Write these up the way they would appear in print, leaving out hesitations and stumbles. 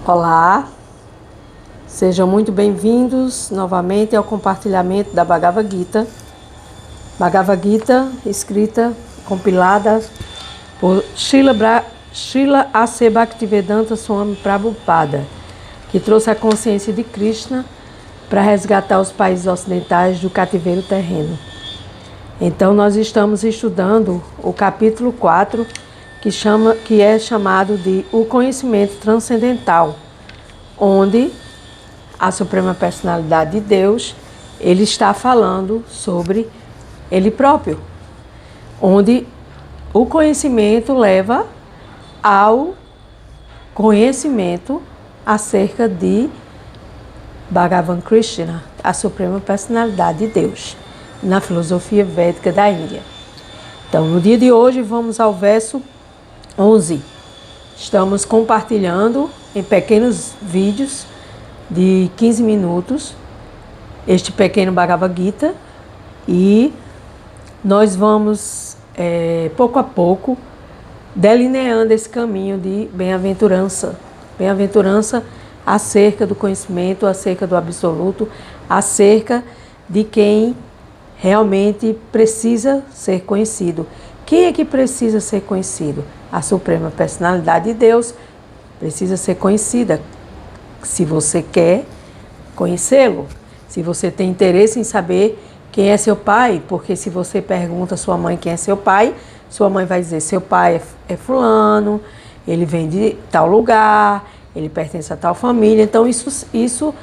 Olá, sejam muito bem-vindos novamente ao compartilhamento da Bhagavad Gita. Bhagavad Gita, escrita, compilada por Srila A.C. Bhaktivedanta Swami Prabhupada, que trouxe a consciência de Krishna para resgatar os países ocidentais do cativeiro terreno. Então, nós estamos estudando o capítulo 4, que é chamado de O Conhecimento Transcendental, onde a Suprema Personalidade de Deus, ele está falando sobre ele próprio, onde o conhecimento leva ao conhecimento acerca de Bhagavan Krishna, a Suprema Personalidade de Deus, na filosofia védica da Índia. Então, no dia de hoje, vamos ao verso 11. Estamos compartilhando em pequenos vídeos de 15 minutos este pequeno Bhagavad Gita e nós vamos, pouco a pouco, delineando esse caminho de bem-aventurança. Bem-aventurança acerca do conhecimento, acerca do absoluto, acerca de quem realmente precisa ser conhecido. Quem é que precisa ser conhecido? A Suprema Personalidade de Deus precisa ser conhecida. Se você quer conhecê-lo, se você tem interesse em saber quem é seu pai, porque se você pergunta à sua mãe quem é seu pai, sua mãe vai dizer: seu pai é fulano, ele vem de tal lugar, ele pertence a tal família. Então isso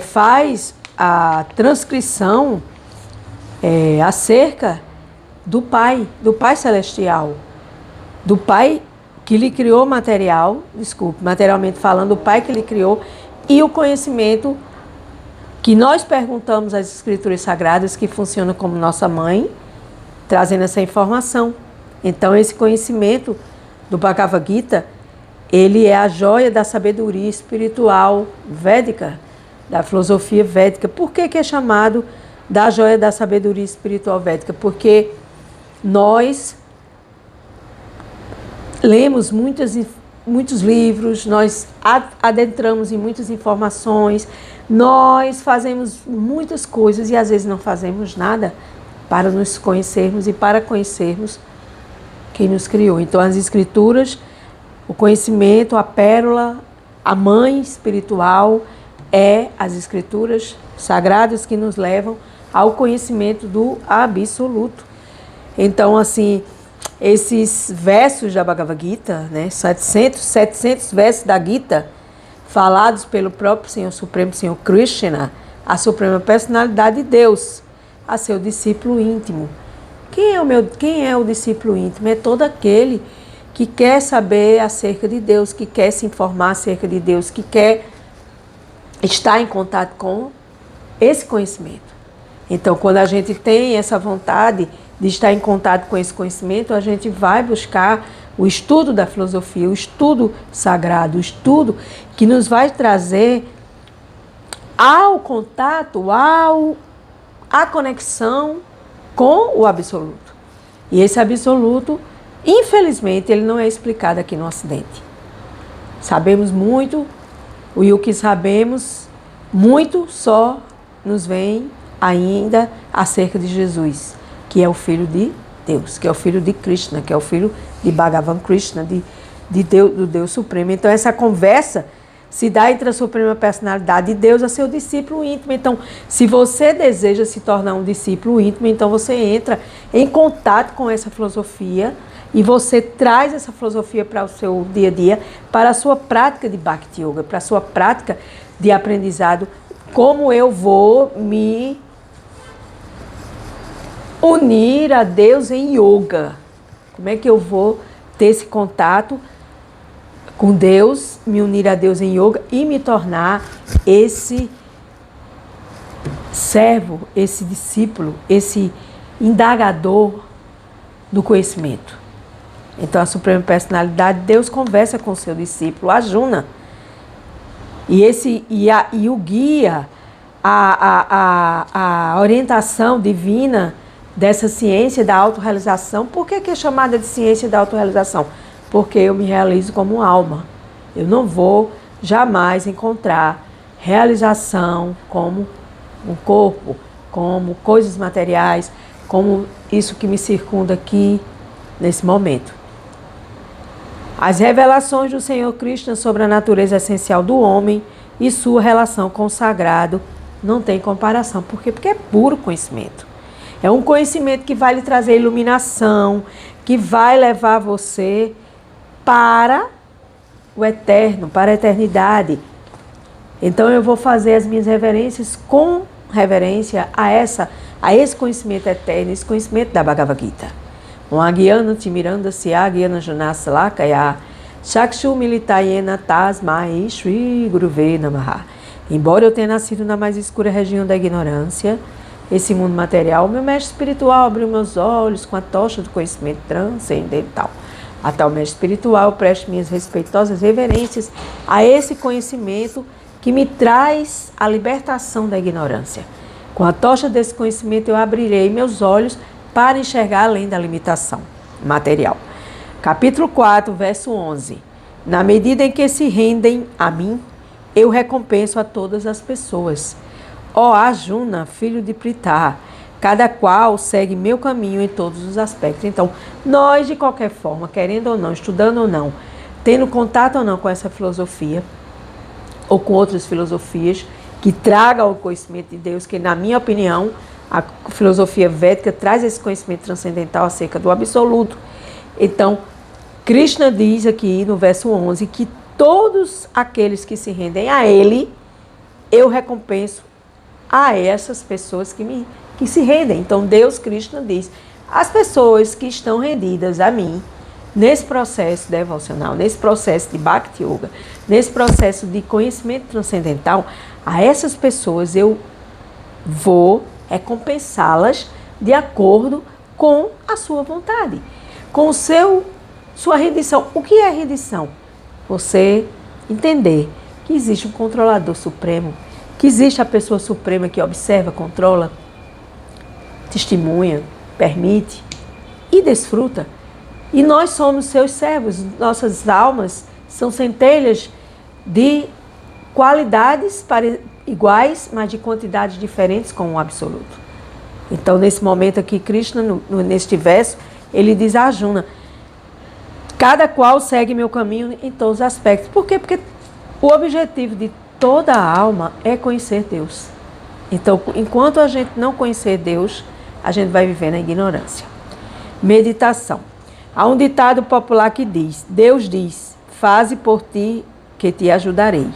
faz a transcrição acerca do Pai Celestial, do Pai que lhe criou materialmente falando, o Pai que lhe criou, e o conhecimento que nós perguntamos às Escrituras Sagradas, que funciona como nossa mãe, trazendo essa informação. Então, esse conhecimento do Bhagavad Gita, ele é a joia da sabedoria espiritual védica, da filosofia védica. Por que é chamado da joia da sabedoria espiritual védica? Porque nós lemos muitos livros, nós adentramos em muitas informações, nós fazemos muitas coisas e às vezes não fazemos nada para nos conhecermos e para conhecermos quem nos criou. Então, as Escrituras, o conhecimento, a pérola, a mãe espiritual as Escrituras Sagradas que nos levam ao conhecimento do absoluto. Então, assim, esses versos da Bhagavad Gita, 700 versos da Gita, falados pelo próprio Senhor Supremo, Senhor Krishna, a Suprema Personalidade de Deus, a seu discípulo íntimo. Quem é o discípulo íntimo? É todo aquele que quer saber acerca de Deus, que quer se informar acerca de Deus, que quer estar em contato com esse conhecimento. Então, quando a gente tem essa vontade de estar em contato com esse conhecimento, a gente vai buscar o estudo da filosofia, o estudo sagrado, o estudo que nos vai trazer ao contato, à conexão com o absoluto. E esse absoluto, infelizmente, ele não é explicado aqui no Ocidente. Sabemos muito, e o que sabemos, muito só nos vem ainda acerca de Jesus, que é o Filho de Deus, que é o Filho de Krishna, que é o Filho de Bhagavan Krishna, do Deus Supremo. Então, essa conversa se dá entre a Suprema Personalidade de Deus a seu discípulo íntimo. Então, se você deseja se tornar um discípulo íntimo, então você entra em contato com essa filosofia e você traz essa filosofia para o seu dia a dia, para a sua prática de Bhakti Yoga, para a sua prática de aprendizado. Como eu vou me unir a Deus em yoga? Como é que eu vou ter esse contato com Deus, me unir a Deus em yoga e me tornar esse servo, esse discípulo, esse indagador do conhecimento? Então, a Suprema Personalidade de Deus conversa com o seu discípulo Arjuna. E o guia, a orientação divina dessa ciência da autorrealização. Por que é chamada de ciência da autorrealização? Porque eu me realizo como alma. Eu não vou jamais encontrar realização como um corpo, como coisas materiais, como isso que me circunda aqui nesse momento. As revelações do Senhor Krishna sobre a natureza essencial do homem e sua relação com o sagrado não tem comparação. Por quê? Porque é puro conhecimento. É um conhecimento que vai lhe trazer iluminação, que vai levar você para o eterno, para a eternidade. Então eu vou fazer as minhas reverências com reverência a esse conhecimento eterno, esse conhecimento da Bhagavad Gita. Agyana Timiranda Syagyana Janasa Lakaya Shakshu Militayena Tasmai Shri Guruve Namaha. Embora eu tenha nascido na mais escura região da ignorância, esse mundo material, meu mestre espiritual abriu meus olhos com a tocha do conhecimento transcendental. A tal mestre espiritual, presto minhas respeitosas reverências a esse conhecimento que me traz a libertação da ignorância. Com a tocha desse conhecimento eu abrirei meus olhos para enxergar além da limitação material. Capítulo 4, verso 11. Na medida em que se rendem a mim, eu recompenso a todas as pessoas. Ó Arjuna, filho de Pritha, cada qual segue meu caminho em todos os aspectos. Então, nós, de qualquer forma, querendo ou não, estudando ou não, tendo contato ou não com essa filosofia, ou com outras filosofias, que tragam o conhecimento de Deus, que, na minha opinião, a filosofia védica traz esse conhecimento transcendental acerca do absoluto. Então, Krishna diz aqui no verso 11 que todos aqueles que se rendem a Ele, eu recompenso a essas pessoas que se rendem. Então, Deus, Krishna, diz, as pessoas que estão rendidas a mim, nesse processo devocional, nesse processo de Bhakti Yoga, nesse processo de conhecimento transcendental, a essas pessoas eu vou recompensá-las de acordo com a sua vontade, com sua rendição. O que é rendição? Você entender que existe um controlador supremo, que existe a pessoa suprema que observa, controla, testemunha, permite e desfruta. E nós somos seus servos, nossas almas são centelhas de qualidades iguais, mas de quantidades diferentes com o absoluto. Então, nesse momento aqui, Krishna, neste verso, ele diz a Arjuna, cada qual segue meu caminho em todos os aspectos. Por quê? Porque o objetivo de toda a alma é conhecer Deus. Então, enquanto a gente não conhecer Deus, a gente vai viver na ignorância. Meditação. Há um ditado popular que diz, Deus diz, faze por ti que te ajudarei.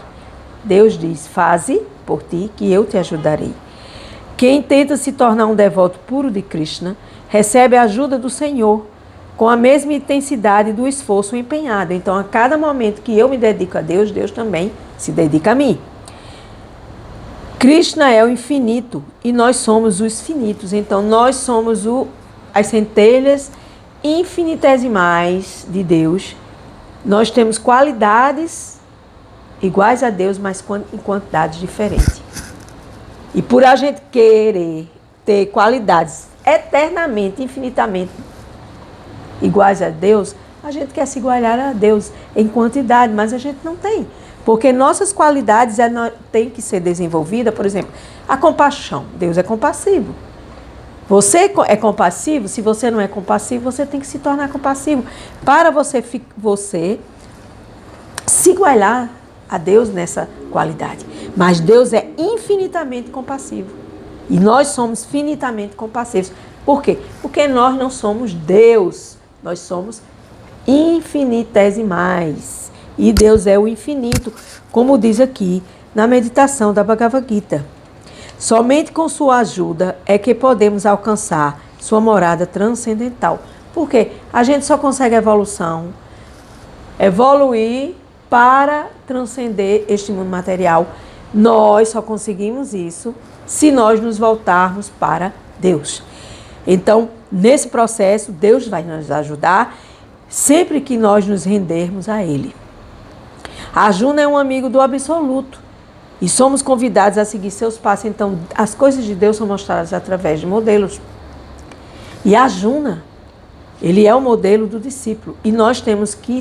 Deus diz, faze por ti que eu te ajudarei. Quem tenta se tornar um devoto puro de Krishna, recebe a ajuda do Senhor, com a mesma intensidade do esforço empenhado. Então, a cada momento que eu me dedico a Deus, Deus também se dedica a mim. Krishna é o infinito e nós somos os finitos. Então, nós somos as centelhas infinitesimais de Deus. Nós temos qualidades iguais a Deus, mas em quantidades diferentes. E por a gente querer ter qualidades eternamente, infinitamente iguais a Deus, a gente quer se igualar a Deus em quantidade, mas a gente não tem. Porque nossas qualidades têm que ser desenvolvidas, por exemplo, a compaixão. Deus é compassivo. Você é compassivo? Se você não é compassivo, você tem que se tornar compassivo. Para você se igualar a Deus nessa qualidade. Mas Deus é infinitamente compassivo. E nós somos finitamente compassivos. Por quê? Porque nós não somos Deus. Nós somos infinitesimais. E Deus é o infinito, como diz aqui na meditação da Bhagavad Gita. Somente com sua ajuda é que podemos alcançar sua morada transcendental. Por quê? A gente só consegue evoluir para transcender este mundo material. Nós só conseguimos isso se nós nos voltarmos para Deus. Então, nesse processo, Deus vai nos ajudar sempre que nós nos rendermos a Ele. Arjuna é um amigo do absoluto e somos convidados a seguir seus passos. Então, as coisas de Deus são mostradas através de modelos. E Arjuna, ele é o modelo do discípulo. E nós temos que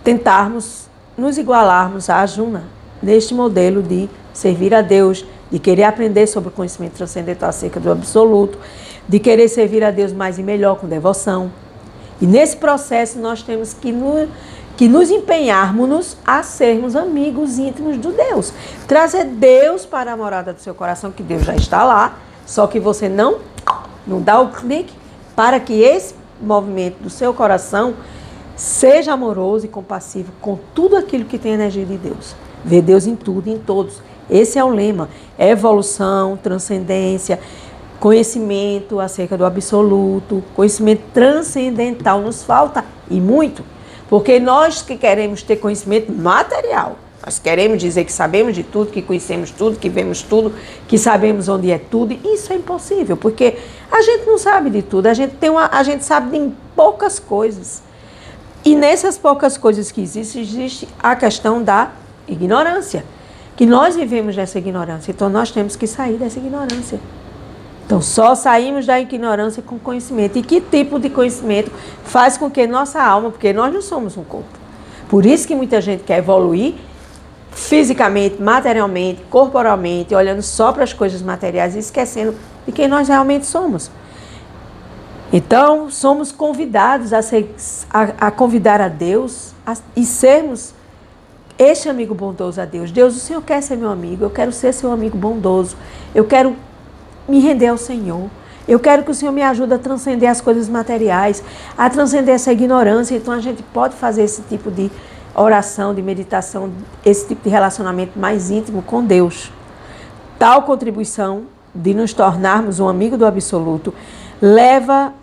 tentarmos nos igualarmos à Juna neste modelo de servir a Deus, de querer aprender sobre o conhecimento transcendental acerca do absoluto, de querer servir a Deus mais e melhor com devoção. E nesse processo nós temos que nos empenharmos a sermos amigos íntimos do Deus. Trazer Deus para a morada do seu coração, que Deus já está lá, só que você não dá o clique para que esse movimento do seu coração seja amoroso e compassivo com tudo aquilo que tem energia de Deus. Ver Deus em tudo e em todos. Esse é o lema. É evolução, transcendência, conhecimento acerca do absoluto, conhecimento transcendental. Nos falta e muito. Porque nós que queremos ter conhecimento material, nós queremos dizer que sabemos de tudo, que conhecemos tudo, que vemos tudo, que sabemos onde é tudo. E isso é impossível, porque a gente não sabe de tudo. A gente sabe de poucas coisas. E nessas poucas coisas que existem, existe a questão da ignorância. Que nós vivemos dessa ignorância. Então, nós temos que sair dessa ignorância. Então, só saímos da ignorância com conhecimento. E que tipo de conhecimento faz com que nossa alma, porque nós não somos um corpo. Por isso que muita gente quer evoluir fisicamente, materialmente, corporalmente, olhando só para as coisas materiais e esquecendo de quem nós realmente somos. Então, somos convidados a convidar a Deus e sermos este amigo bondoso a Deus. Deus, o Senhor quer ser meu amigo, eu quero ser seu amigo bondoso, eu quero me render ao Senhor, eu quero que o Senhor me ajude a transcender as coisas materiais, a transcender essa ignorância. Então, a gente pode fazer esse tipo de oração, de meditação, esse tipo de relacionamento mais íntimo com Deus. Tal contribuição de nos tornarmos um amigo do absoluto leva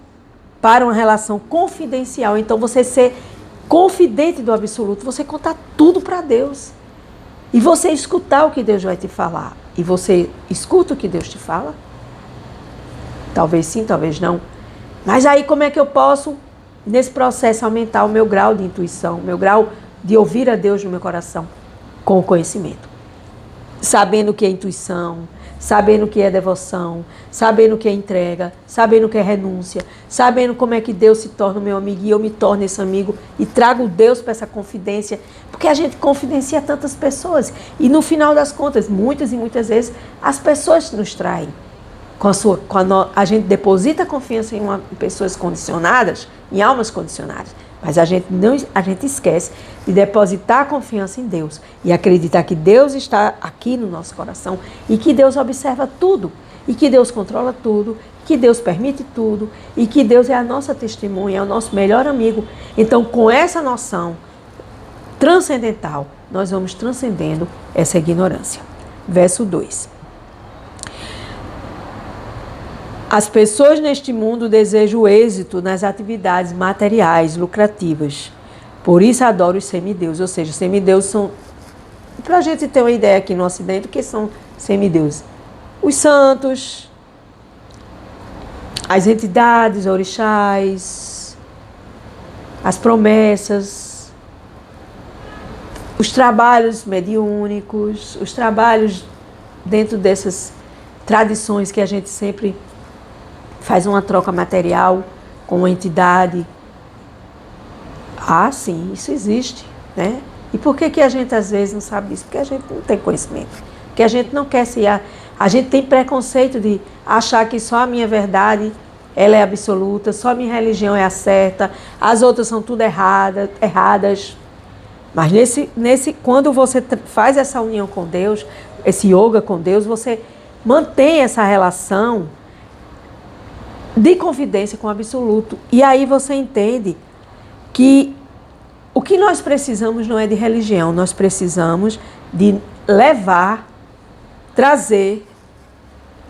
para uma relação confidencial. Então, você ser confidente do absoluto, você contar tudo para Deus. E você escutar o que Deus vai te falar. E você escuta o que Deus te fala? Talvez sim, talvez não. Mas aí como é que eu posso, nesse processo, aumentar o meu grau de intuição, o meu grau de ouvir a Deus no meu coração? Com o conhecimento. Sabendo o que é intuição, sabendo o que é devoção, sabendo o que é entrega, sabendo o que é renúncia, sabendo como é que Deus se torna o meu amigo e eu me torno esse amigo e trago Deus para essa confidência, porque a gente confidencia tantas pessoas e no final das contas, muitas e muitas vezes, as pessoas nos traem. Quando a gente deposita confiança em pessoas condicionadas, em almas condicionadas, mas a gente esquece de depositar a confiança em Deus e acreditar que Deus está aqui no nosso coração e que Deus observa tudo, e que Deus controla tudo, que Deus permite tudo e que Deus é a nossa testemunha, é o nosso melhor amigo. Então, com essa noção transcendental, nós vamos transcendendo essa ignorância. Verso 2. As pessoas neste mundo desejam o êxito nas atividades materiais lucrativas. Por isso adoram os semideuses. Ou seja, semideuses são, para a gente ter uma ideia aqui no Ocidente, o que são semideuses? Os santos, as entidades, orixás, as promessas, os trabalhos mediúnicos, os trabalhos dentro dessas tradições que a gente sempre faz uma troca material com uma entidade. Ah, sim, isso existe, né? E por que a gente às vezes não sabe disso? Porque a gente não tem conhecimento. Porque a gente não quer se... A gente tem preconceito de achar que só a minha verdade, ela é absoluta, só a minha religião é a certa, as outras são tudo erradas. Mas quando você faz essa união com Deus, esse yoga com Deus, você mantém essa relação de confidência com o absoluto. E aí você entende que o que nós precisamos não é de religião, nós precisamos de trazer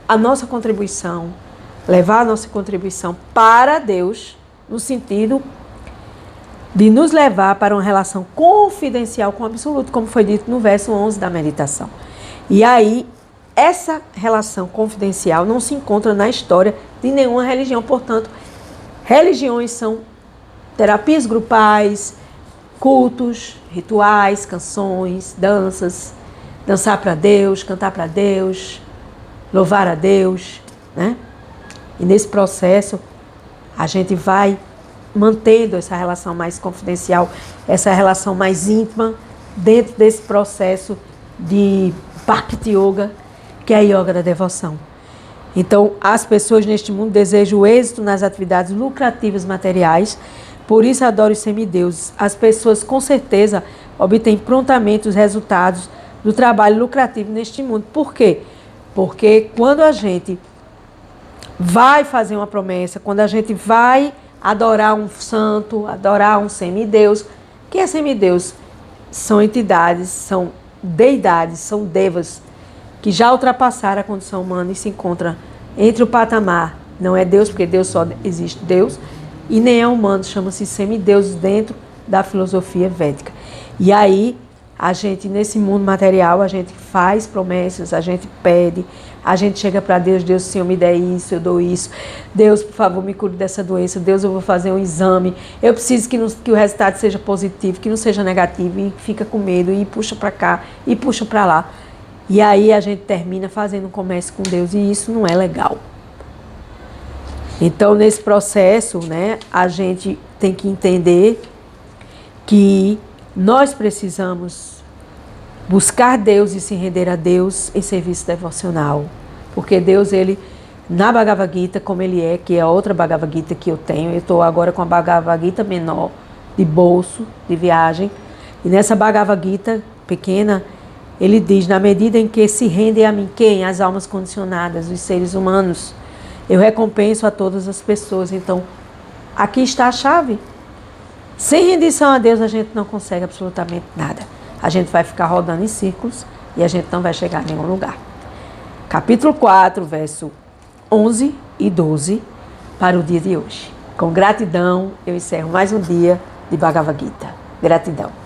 a nossa contribuição, levar a nossa contribuição para Deus, no sentido de nos levar para uma relação confidencial com o absoluto, como foi dito no verso 11 da meditação. E aí, essa relação confidencial não se encontra na história de nenhuma religião. Portanto, religiões são terapias grupais, cultos, rituais, canções, danças, dançar para Deus, cantar para Deus, louvar a Deus, né? E nesse processo, a gente vai mantendo essa relação mais confidencial, essa relação mais íntima dentro desse processo de Bhakti Yoga, que é a yoga da devoção. Então, as pessoas neste mundo desejam o êxito nas atividades lucrativas materiais, por isso adoram os semideuses. As pessoas, com certeza, obtêm prontamente os resultados do trabalho lucrativo neste mundo. Por quê? Porque quando a gente vai fazer uma promessa, quando a gente vai adorar um santo, adorar um semideus, que é semideus? São entidades, são deidades, são devas, que já ultrapassaram a condição humana e se encontram entre o patamar, não é Deus, porque Deus só existe Deus, e nem é humano, chama-se semideuses dentro da filosofia védica. E aí, a gente, nesse mundo material, a gente faz promessas, a gente pede, a gente chega para Deus, Deus, Senhor, me dê isso, eu dou isso. Deus, por favor, me cure dessa doença. Deus, eu vou fazer um exame. Eu preciso que o resultado seja positivo, que não seja negativo. E fica com medo, e puxa para cá, e puxa para lá. E aí a gente termina fazendo um comércio com Deus, e isso não é legal. Então, nesse processo, né, a gente tem que entender que nós precisamos buscar Deus e se render a Deus em serviço devocional. Porque Deus, ele, na Bhagavad Gita, como ele é, que é a outra Bhagavad Gita que eu tenho, eu estou agora com a Bhagavad Gita menor, de bolso, de viagem, e nessa Bhagavad Gita pequena, ele diz, na medida em que se rendem a mim, quem? As almas condicionadas, os seres humanos, eu recompenso a todas as pessoas. Então, aqui está a chave. Sem rendição a Deus, a gente não consegue absolutamente nada. A gente vai ficar rodando em círculos e a gente não vai chegar a nenhum lugar. Capítulo 4, verso 11 e 12, para o dia de hoje. Com gratidão, eu encerro mais um dia de Bhagavad Gita. Gratidão.